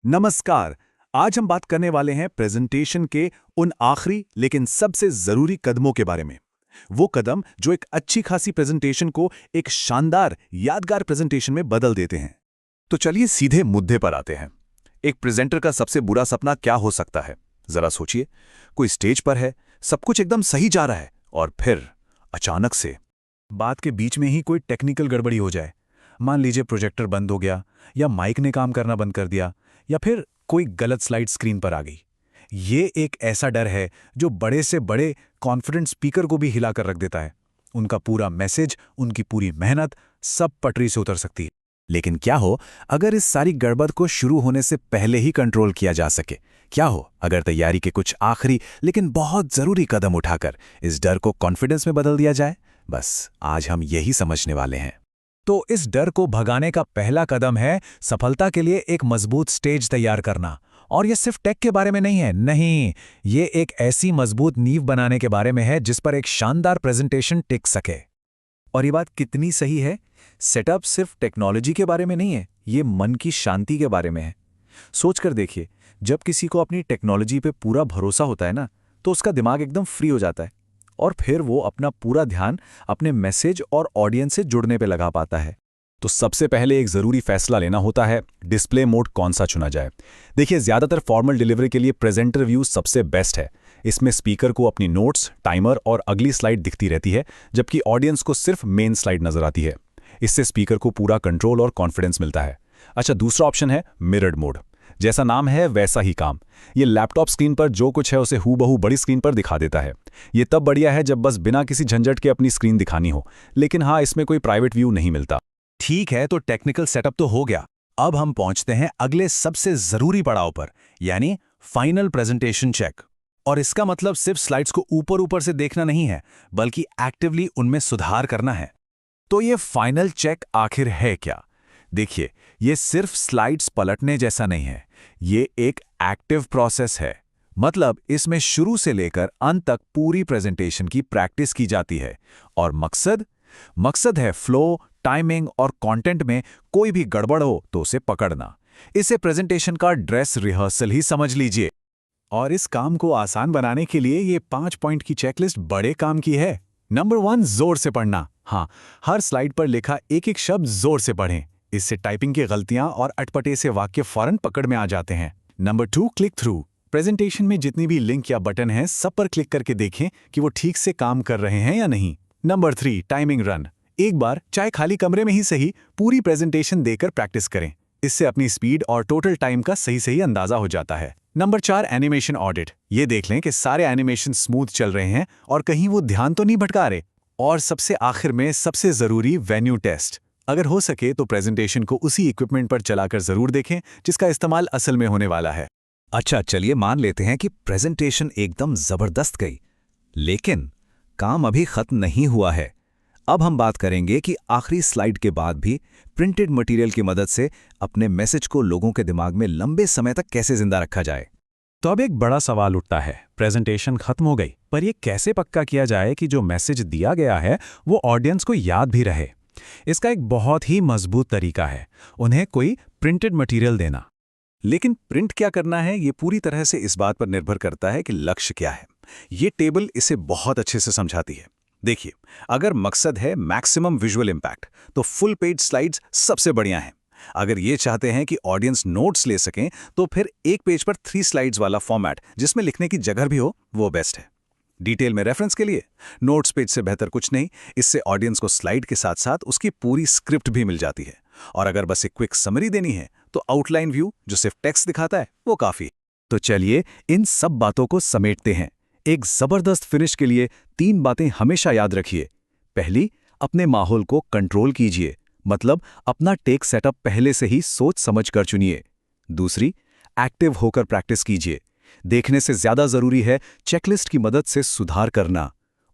नमस्कार। आज हम बात करने वाले हैं प्रेजेंटेशन के उन आखिरी लेकिन सबसे जरूरी कदमों के बारे में। वो कदम जो एक अच्छी खासी प्रेजेंटेशन को एक शानदार यादगार प्रेजेंटेशन में बदल देते हैं। तो चलिए सीधे मुद्दे पर आते हैं। एक प्रेजेंटर का सबसे बुरा सपना क्या हो सकता है? जरा सोचिए। कोई स्टेज पर है, सब कुछ एकदम सही जा रहा है और फिर अचानक से बात के बीच में ही कोई टेक्निकल गड़बड़ी हो जाए। मान लीजिए प्रोजेक्टर बंद हो गया, या माइक ने काम करना बंद कर दिया, या फिर कोई गलत स्लाइड स्क्रीन पर आ गई। ये एक ऐसा डर है जो बड़े से बड़े कॉन्फिडेंट स्पीकर को भी हिलाकर रख देता है। उनका पूरा मैसेज, उनकी पूरी मेहनत सब पटरी से उतर सकती है। लेकिन क्या हो अगर इस सारी गड़बड़ को शुरू होने से पहले ही कंट्रोल किया जा सके? क्या हो अगर तैयारी के कुछ आखिरी लेकिन बहुत जरूरी कदम उठाकर इस डर को कॉन्फिडेंस में बदल दिया जाए? बस आज हम यही समझने वाले हैं। तो इस डर को भगाने का पहला कदम है सफलता के लिए एक मजबूत स्टेज तैयार करना। और यह सिर्फ टेक के बारे में नहीं है, नहीं, ये एक ऐसी मजबूत नींव बनाने के बारे में है जिस पर एक शानदार प्रेजेंटेशन टिक सके। और ये बात कितनी सही है? सेटअप सिर्फ टेक्नोलॉजी के बारे में नहीं है, ये मन की शांति के बारे में है। सोचकर देखिए, जब किसी को अपनी टेक्नोलॉजी पे पूरा भरोसा होता है ना, तो उसका दिमाग एकदम फ्री हो जाता है और फिर वो अपना पूरा ध्यान अपने मैसेज और ऑडियंस से जुड़ने पे लगा पाता है। तो सबसे पहले एक ज़रूरी फैसला लेना होता है, डिस्प्ले मोड कौन सा चुना जाए। देखिए, ज़्यादातर फॉर्मल डिलीवरी के लिए प्रेजेंटर व्यू सबसे बेस्ट है। इसमें स्पीकर को अपनी नोट्स, टाइमर और अगली स्लाइड दिखती रहती है, जबकि ऑडियंस को सिर्फ मेन स्लाइड नजर आती है। इससे स्पीकर को पूरा कंट्रोल और कॉन्फिडेंस मिलता है। अच्छा, दूसरा ऑप्शन है मिरर्ड मोड। जैसा नाम है वैसा ही काम। ये लैपटॉप स्क्रीन पर जो कुछ है उसे हूबहू बड़ी स्क्रीन पर दिखा देता है। ये तब बढ़िया है जब बस बिना किसी झंझट के अपनी स्क्रीन दिखानी हो, लेकिन हाँ, इसमें कोई प्राइवेट व्यू नहीं मिलता। ठीक है, तो टेक्निकल सेटअप तो हो गया। अब हम पहुंचते हैं अगले सबसे जरूरी पड़ाव पर, यानी फाइनल प्रेजेंटेशन चेक। और इसका मतलब सिर्फ स्लाइड्स को ऊपर ऊपर से देखना नहीं है, बल्कि एक्टिवली उनमें सुधार करना है। तो ये फाइनल चेक आखिर है क्या? देखिए, ये सिर्फ स्लाइड्स पलटने जैसा नहीं है, ये एक एक्टिव प्रोसेस है। मतलब इसमें शुरू से लेकर अंत तक पूरी प्रेजेंटेशन की प्रैक्टिस की जाती है। और मकसद है फ्लो, टाइमिंग और कंटेंट में कोई भी गड़बड़ हो तो उसे पकड़ना। इसे प्रेजेंटेशन का ड्रेस रिहर्सल ही समझ लीजिए। और इस काम को आसान बनाने के लिए ये 5 पॉइंट की चेकलिस्ट बड़े काम की है। नंबर 1, जोर से पढ़ना। हाँ, हर स्लाइड पर लिखा एक एक शब्द जोर से पढ़ें। इससे टाइपिंग की गलतियां और अटपटे से वाक्य फौरन पकड़ में आ जाते हैं। Number 2, click through. प्रेजेंटेशन में जितनी भी लिंक या बटन हैं, सब पर क्लिक करके देखें कि वो ठीक से काम कर रहे हैं या नहीं। Number 3, timing run. एक बार, चाहे खाली कमरे में ही सही, पूरी प्रेजेंटेशन देकर प्रैक्टिस करें। इससे अपनी स्पीड और टोटल टाइम का सही सही अंदाजा हो जाता है। Number 4, animation audit. ये देख लें कि सारे एनिमेशन स्मूथ चल रहे हैं और कहीं वो ध्यान तो नहीं भटका रहे। और सबसे आखिर में सबसे जरूरी, वेन्यू टेस्ट। अगर हो सके तो प्रेजेंटेशन को उसी इक्विपमेंट पर चलाकर जरूर देखें जिसका इस्तेमाल असल में होने वाला है। अच्छा, चलिए मान लेते हैं कि प्रेजेंटेशन एकदम जबरदस्त गई, लेकिन काम अभी खत्म नहीं हुआ है। अब हम बात करेंगे कि आखिरी स्लाइड के बाद भी प्रिंटेड मटेरियल की मदद से अपने मैसेज को लोगों के दिमाग में लंबे समय तक कैसे जिंदा रखा जाए। तो अब एक बड़ा सवाल उठता है, प्रेजेंटेशन खत्म हो गई, पर यह कैसे पक्का किया जाए कि जो मैसेज दिया गया है वो ऑडियंस को याद भी रहे? इसका एक बहुत ही मजबूत तरीका है, उन्हें कोई प्रिंटेड मटेरियल देना। लेकिन प्रिंट क्या करना है, ये पूरी तरह से इस बात पर निर्भर करता है कि लक्ष्य क्या है। ये टेबल इसे बहुत अच्छे से समझाती है। देखिए, अगर मकसद है मैक्सिमम विजुअल इंपैक्ट, तो फुल पेज स्लाइड्स सबसे बढ़िया हैं। अगर ये चाहते हैं कि ऑडियंस नोट्स ले सकें, तो फिर एक पेज पर 3 स्लाइड्स वाला फॉर्मेट जिसमें लिखने की जगह भी हो, वो बेस्ट है। डिटेल में रेफरेंस के लिए नोट्स पेज से बेहतर कुछ नहीं। इससे ऑडियंस को स्लाइड के साथ साथ उसकी पूरी स्क्रिप्ट भी मिल जाती है। और अगर बस एक क्विक समरी देनी है, तो आउटलाइन व्यू जो सिर्फ टेक्स्ट दिखाता है वो काफी। तो चलिए इन सब बातों को समेटते हैं। एक जबरदस्त फिनिश के लिए 3 बातें हमेशा याद रखिए। पहली, अपने माहौल को कंट्रोल कीजिए, मतलब अपना टेक सेटअप पहले से ही सोच समझ कर चुनिए। दूसरी, एक्टिव होकर प्रैक्टिस कीजिए। देखने से ज्यादा जरूरी है चेकलिस्ट की मदद से सुधार करना।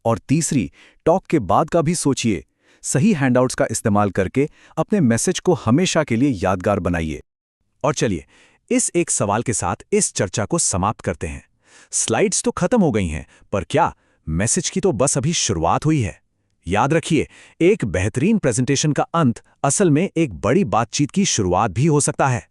और तीसरी, टॉक के बाद का भी सोचिए। सही हैंडआउट्स का इस्तेमाल करके अपने मैसेज को हमेशा के लिए यादगार बनाइए। और चलिए इस एक सवाल के साथ इस चर्चा को समाप्त करते हैं। स्लाइड्स तो खत्म हो गई हैं, पर क्या मैसेज की तो बस अभी शुरुआत हुई है। याद रखिए, एक बेहतरीन प्रेजेंटेशन का अंत असल में एक बड़ी बातचीत की शुरुआत भी हो सकता है।